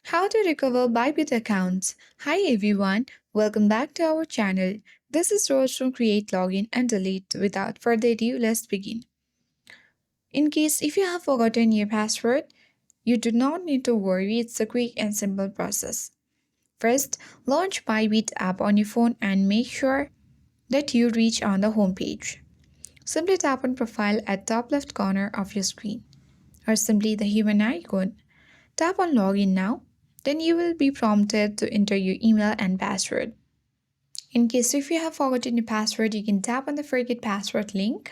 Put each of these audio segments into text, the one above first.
How to recover Bybit accounts. Hi everyone, welcome back to our channel. This is Rose from Create Login and Delete. Without further ado, let's begin. In case if you have forgotten your password, you do not need to worry, it's a quick and simple process. First, launch Bybit app on your phone and make sure that you reach on the home page. Simply tap on profile at top left corner of your screen or simply the human icon. Tap on login now. Then you will be prompted to enter your email and password. In case if you have forgotten your password, you can tap on the forget password link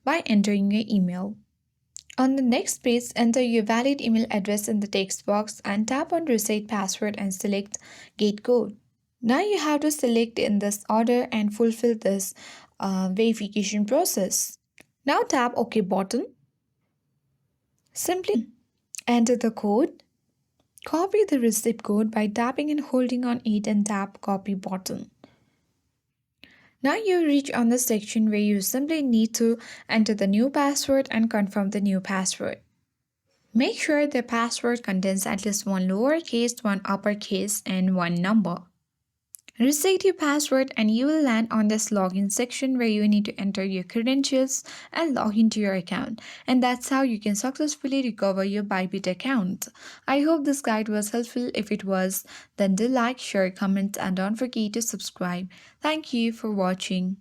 by entering your email. On the next page, enter your valid email address in the text box and tap on reset password and select get code. Now you have to select in this order and fulfill this verification process. Now tap OK button. Simply enter the code. Copy the receipt code by tapping and holding on it and tap copy button. Now you reach on the section where you simply need to enter the new password and confirm the new password. Make sure the password contains at least one lowercase, one uppercase, and one number. Reset your password and you will land on this login section where you need to enter your credentials and log into your account. And that's how you can successfully recover your Bybit account. I hope this guide was helpful. If it was, then do like, share, comment, and don't forget to subscribe. Thank you for watching.